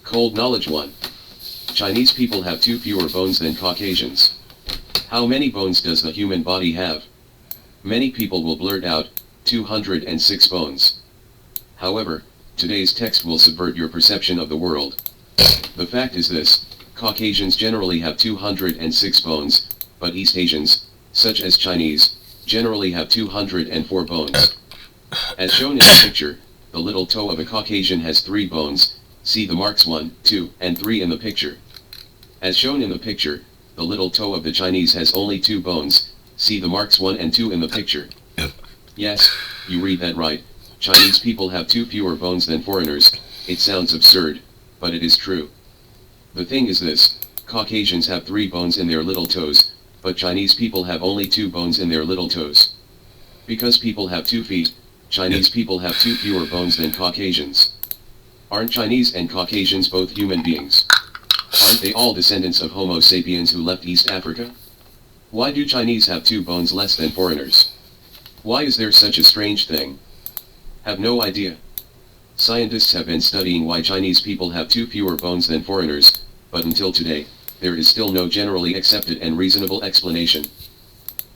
Cold knowledge 1. Chinese people have fewer bones than Caucasians. How many bones does the human body have? Many people will blurt out, 206 bones. However, today's text will subvert your perception of the world. The fact is this: Caucasians generally have 206 bones, but East Asians, such as Chinese, generally have 204 bones. As shown in the picture, the little toe of a Caucasian has 3 bones. See the marks 1, 2, and 3 in the picture. As shown in the picture, the little toe of the Chinese has only 2 bones. See the marks 1 and 2 in the picture. Yes, you read that right. Chinese people have fewer bones than foreigners. It sounds absurd, but it is true. The thing is this: Caucasians have 3 bones in their little toes, but Chinese people have only 2 bones in their little toes. Because people have 2 feet, Chinese people have fewer bones than Caucasians. Aren't Chinese and Caucasians both human beings? Aren't they all descendants of Homo sapiens who left East Africa? Why do Chinese have 2 bones less than foreigners? Why is there such a strange thing? Have no idea. Scientists have been studying why Chinese people have fewer bones than foreigners, but until today, there is still no generally accepted and reasonable explanation.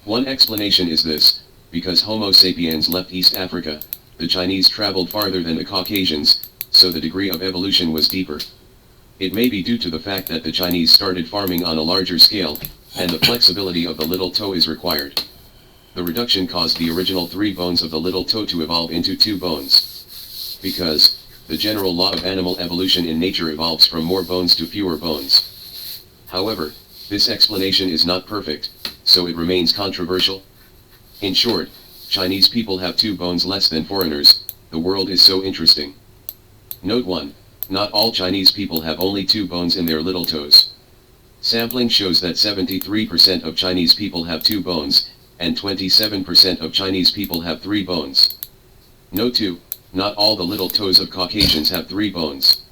One explanation is this: because Homo sapiens left East Africa, the Chinese traveled farther than the Caucasians, so the degree of evolution was deeper. It may be due to the fact that the Chinese started farming on a larger scale, and the flexibility of the little toe is required. The reduction caused the original 3 bones of the little toe to evolve into 2 bones. Because the general law of animal evolution in nature evolves from more bones to fewer bones. However, this explanation is not perfect, so it remains controversial. In short, Chinese people have 2 bones less than foreigners. The world is so interesting. Note 1. Not all Chinese people have only 2 bones in their little toes. Sampling shows that 73% of Chinese people have 2 bones, and 27% of Chinese people have 3 bones. Note 2. Not all the little toes of Caucasians have 3 bones.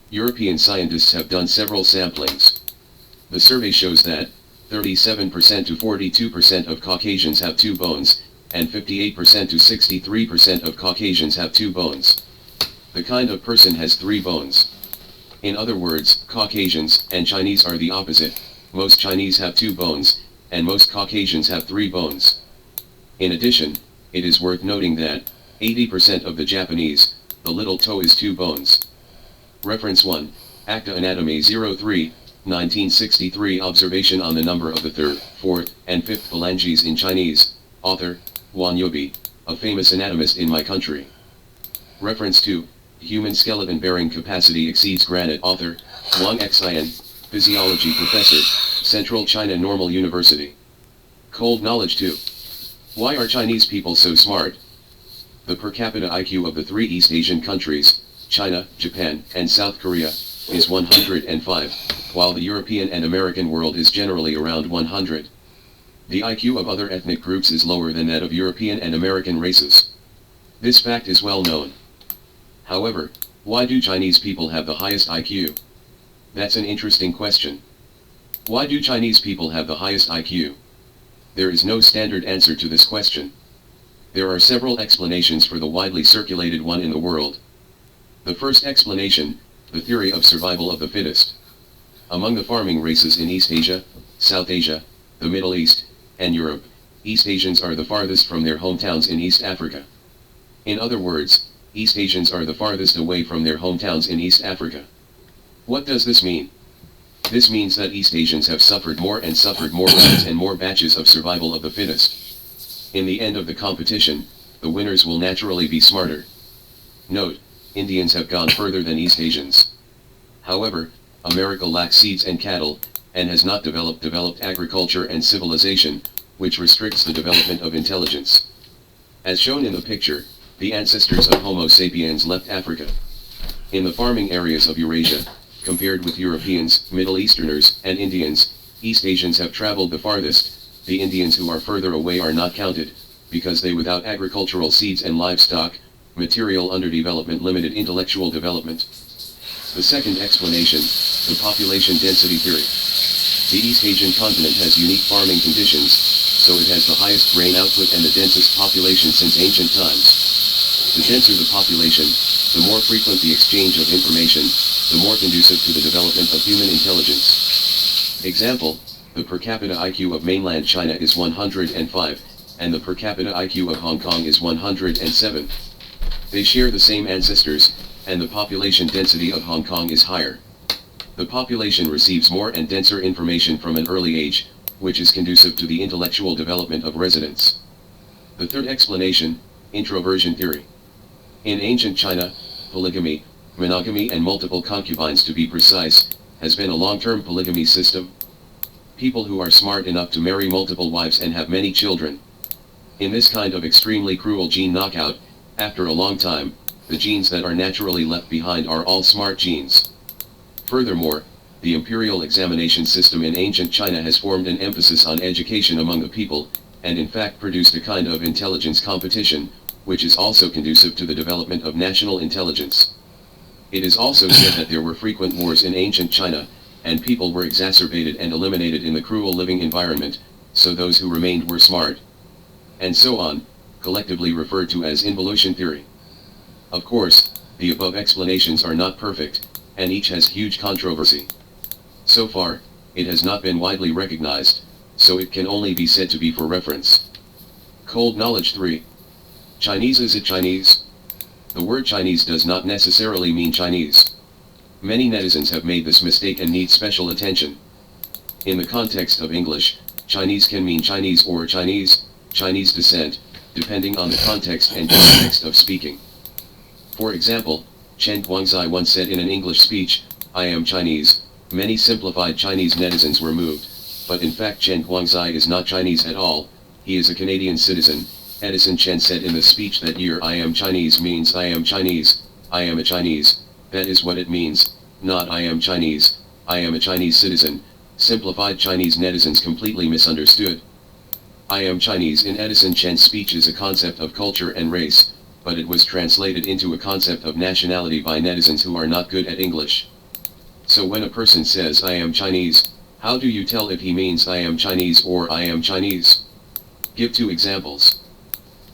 European scientists have done several samplings. The survey shows that 37% to 42% of Caucasians have 2 bones, and 58% to 63% of Caucasians have 2 bones. The kind of person has 3 bones. In other words, Caucasians and Chinese are the opposite. Most Chinese have 2 bones, and most Caucasians have 3 bones. In addition, it is worth noting that 80% of the Japanese, the little toe is 2 bones. Reference 1, Acta Anatomy 03, 1963. Observation on the number of the 3rd, 4th, and 5th phalanges in Chinese. Author, Wan Yobi, a famous anatomist in my country. Reference 2, Human skeleton bearing capacity exceeds granite. Author, Wang Xin, Physiology Professor, Central China Normal University. Cold knowledge 2. Why are Chinese people so smart? The per capita IQ of the 3 East Asian countries, China, Japan, and South Korea, is 105, while the European and American world is generally around 100. The IQ of other ethnic groups is lower than that of European and American races. This fact is well known. However, why do Chinese people have the highest IQ? That's an interesting question. Why do Chinese people have the highest IQ? There is no standard answer to this question. There are several explanations for the widely circulated one in the world. The first explanation, the theory of survival of the fittest. Among the farming races in East Asia, South Asia, the Middle East, and Europe, East Asians are the farthest from their hometowns in East Africa. In other words, East Asians are the farthest away from their hometowns in East Africa. What does this mean? This means that East Asians have suffered more rounds and more batches of survival of the fittest. In the end of the competition, the winners will naturally be smarter. Note, Indians have gone further than East Asians. However, America lacks seeds and cattle, and has not developed agriculture and civilization, which restricts the development of intelligence. As shown in the picture, the ancestors of Homo sapiens left Africa. In the farming areas of Eurasia, compared with Europeans, Middle Easterners, and Indians, East Asians have traveled the farthest. The Indians who are further away are not counted, because they without agricultural seeds and livestock, material underdevelopment limited intellectual development. The second explanation, the population density theory. The East Asian continent has unique farming conditions, so it has the highest grain output and the densest population since ancient times. The denser the population, the more frequent the exchange of information, the more conducive to the development of human intelligence. Example, the per capita IQ of mainland China is 105, and the per capita IQ of Hong Kong is 107. They share the same ancestors, and the population density of Hong Kong is higher. The population receives more and denser information from an early age, which is conducive to the intellectual development of residents. The third explanation, introversion theory. In ancient China, polygamy, monogamy and multiple concubines to be precise, has been a long-term polygamy system. People who are smart enough to marry multiple wives and have many children. In this kind of extremely cruel gene knockout, after a long time, the genes that are naturally left behind are all smart genes. Furthermore, the imperial examination system in ancient China has formed an emphasis on education among the people, and in fact produced a kind of intelligence competition, which is also conducive to the development of national intelligence. It is also said that there were frequent wars in ancient China, and people were exacerbated and eliminated in the cruel living environment, so those who remained were smart. And so on, collectively referred to as involution theory. Of course, the above explanations are not perfect, and each has huge controversy. So far, it has not been widely recognized, so it can only be said to be for reference. Cold knowledge 3. Chinese. Is it Chinese? The word Chinese does not necessarily mean Chinese. Many netizens have made this mistake and need special attention. In the context of English, Chinese can mean Chinese or Chinese descent, depending on the context and context of speaking. For example, Chen Guangzai once said in an English speech, "I am Chinese." Many simplified Chinese netizens were moved, but in fact Chen Guangzai is not Chinese at all, he is a Canadian citizen. Edison Chen said in the speech that year, "I am Chinese" means I am Chinese, I am a Chinese, that is what it means, not I am Chinese, I am a Chinese citizen. Simplified Chinese netizens completely misunderstood. I am Chinese in Edison Chen's speech is a concept of culture and race, but it was translated into a concept of nationality by netizens who are not good at English. So when a person says I am Chinese, how do you tell if he means I am Chinese or I am Chinese? Give 2 examples.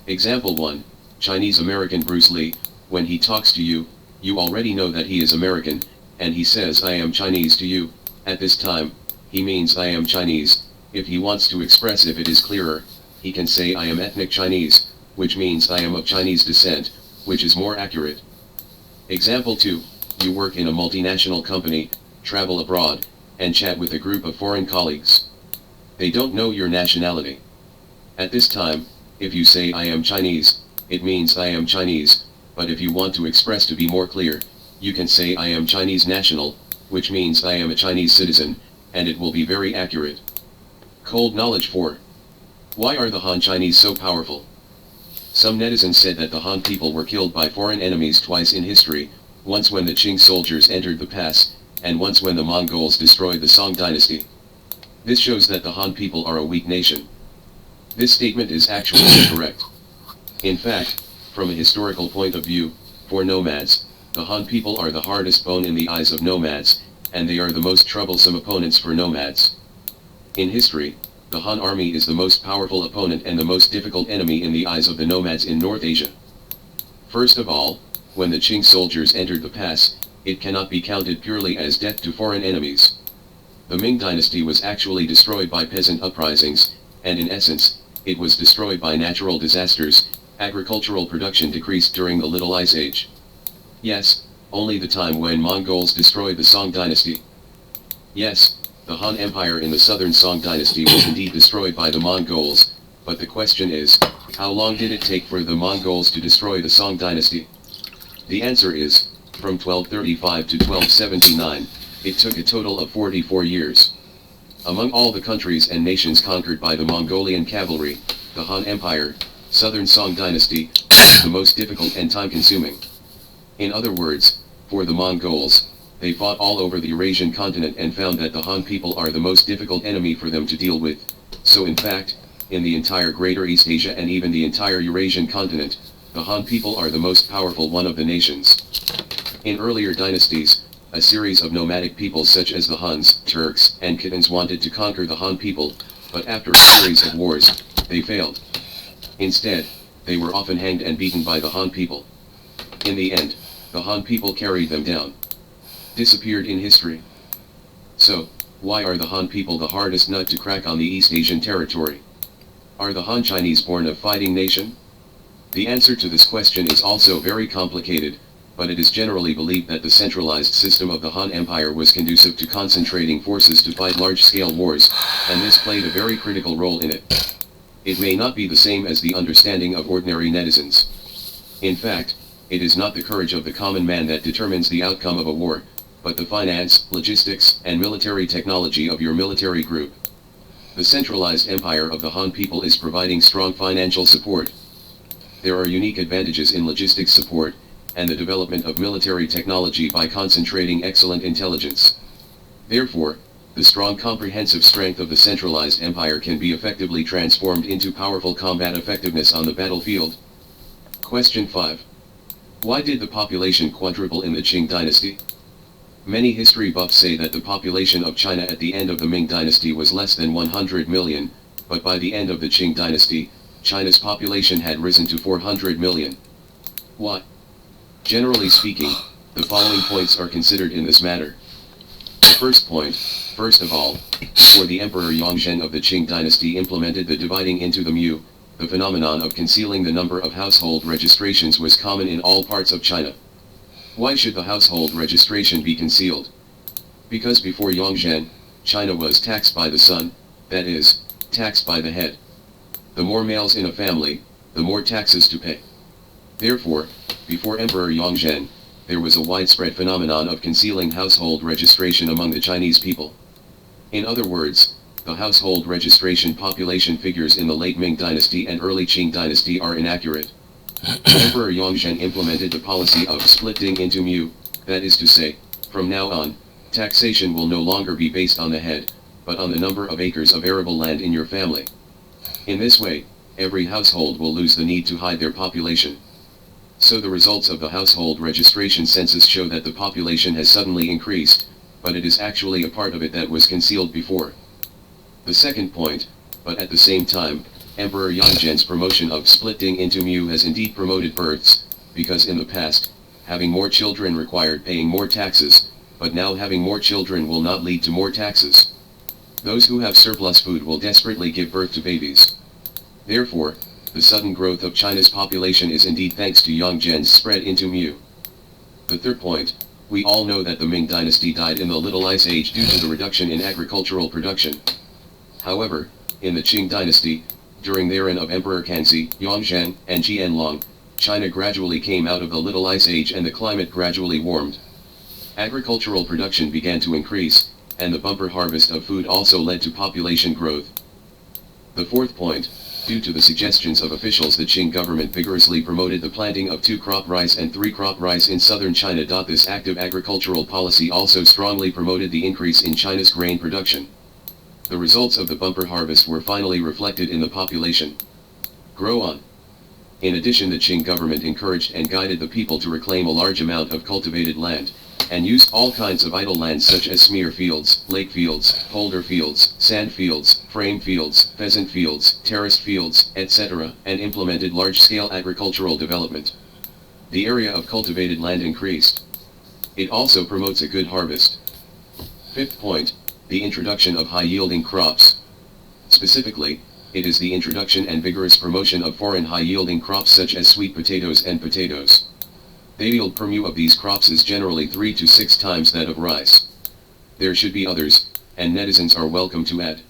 Example 1, Chinese American Bruce Lee. When he talks to you, you already know that he is American, and he says I am Chinese to you. At this time, he means I am Chinese. If he wants to express if it is clearer, he can say I am ethnic Chinese, which means I am of Chinese descent, which is more accurate. Example 2, you work in a multinational company, travel abroad, and chat with a group of foreign colleagues. They don't know your nationality. At this time, if you say I am Chinese, it means I am Chinese, but if you want to express to be more clear, you can say I am Chinese national, which means I am a Chinese citizen, and it will be very accurate. Cold knowledge 4. Why are the Han Chinese so powerful? Some netizens said that the Han people were killed by foreign enemies twice in history, once when the Qing soldiers entered the pass, and once when the Mongols destroyed the Song dynasty. This shows that the Han people are a weak nation. This statement is actually incorrect. In fact, from a historical point of view, for nomads, the Han people are the hardest bone in the eyes of nomads, and they are the most troublesome opponents for nomads. In history, the Han army is the most powerful opponent and the most difficult enemy in the eyes of the nomads in North Asia. First of all, when the Qing soldiers entered the pass, it cannot be counted purely as death to foreign enemies. The Ming dynasty was actually destroyed by peasant uprisings, and in essence, it was destroyed by natural disasters. Agricultural production decreased during the Little Ice Age. Yes, only the time when Mongols destroyed the Song dynasty. Yes, the Han Empire in the southern Song dynasty was indeed destroyed by the Mongols, but the question is, how long did it take for the Mongols to destroy the Song dynasty? The answer is, from 1235 to 1279, it took a total of 44 years. Among all the countries and nations conquered by the Mongolian cavalry, the Han Empire, Southern Song dynasty, was the most difficult and time-consuming. In other words, for the Mongols, they fought all over the Eurasian continent and found that the Han people are the most difficult enemy for them to deal with. So in fact, in the entire Greater East Asia and even the entire Eurasian continent, the Han people are the most powerful one of the nations. In earlier dynasties, a series of nomadic peoples such as the Huns, Turks, and Khitans wanted to conquer the Han people, but after a series of wars, they failed. Instead, they were often hanged and beaten by the Han people. In the end, the Han people carried them down. disappeared in history. So, why are the Han people the hardest nut to crack on the East Asian territory? Are the Han Chinese born a fighting nation? The answer to this question is also very complicated, but it is generally believed that the centralized system of the Han Empire was conducive to concentrating forces to fight large-scale wars, and this played a very critical role in it. It may not be the same as the understanding of ordinary netizens. In fact, it is not the courage of the common man that determines the outcome of a war, but the finance, logistics, and military technology of your military group. The centralized empire of the Han people is providing strong financial support. There are unique advantages in logistics support, and the development of military technology by concentrating excellent intelligence. Therefore, the strong comprehensive strength of the centralized empire can be effectively transformed into powerful combat effectiveness on the battlefield. Question 5. Why did the population quadruple in the Qing dynasty? Many history buffs say that the population of China at the end of the Ming dynasty was less than 100 million, but by the end of the Qing dynasty, China's population had risen to 400 million. Why? Generally speaking, the following points are considered in this matter. The first point, first of all, before the Emperor Yongzheng of the Qing dynasty implemented the dividing into the mu, the phenomenon of concealing the number of household registrations was common in all parts of China. Why should the household registration be concealed? Because before Yongzheng, China was taxed by the son, that is, taxed by the head. The more males in a family, the more taxes to pay. Therefore, before Emperor Yongzheng, there was a widespread phenomenon of concealing household registration among the Chinese people. In other words, the household registration population figures in the late Ming dynasty and early Qing dynasty are inaccurate. Emperor Yongzheng implemented the policy of splitting into mu, that is to say, from now on, taxation will no longer be based on the head, but on the number of acres of arable land in your family. In this way, every household will lose the need to hide their population. So the results of the household registration census show that the population has suddenly increased, but it is actually a part of it that was concealed before. The second point, but at the same time, Emperor Yongzheng's promotion of splitting into mu has indeed promoted births, because in the past, having more children required paying more taxes, but now having more children will not lead to more taxes. Those who have surplus food will desperately give birth to babies. Therefore, the sudden growth of China's population is indeed thanks to Yongzheng's spread into mu. The third point, we all know that the Ming dynasty died in the Little Ice Age due to the reduction in agricultural production. However, in the Qing dynasty, during the reign of Emperor Kanzi, Yongzheng, and Qianlong, China gradually came out of the Little Ice Age and the climate gradually warmed. Agricultural production began to increase, and the bumper harvest of food also led to population growth. The fourth point, due to the suggestions of officials, the Qing government vigorously promoted the planting of 2-crop rice and 3-crop rice in southern China. This active agricultural policy also strongly promoted the increase in China's grain production. The results of the bumper harvest were finally reflected in the population. Grow on. In addition, the Qing government encouraged and guided the people to reclaim a large amount of cultivated land, and used all kinds of idle lands such as smear fields, lake fields, polder fields, sand fields, frame fields, pheasant fields, terraced fields, etc., and implemented large-scale agricultural development. The area of cultivated land increased. It also promotes a good harvest. Fifth point, the introduction of high-yielding crops. Specifically, it is the introduction and vigorous promotion of foreign high-yielding crops such as sweet potatoes and potatoes. The yield per mu of these crops is generally 3 to 6 times that of rice. There should be others, and netizens are welcome to add.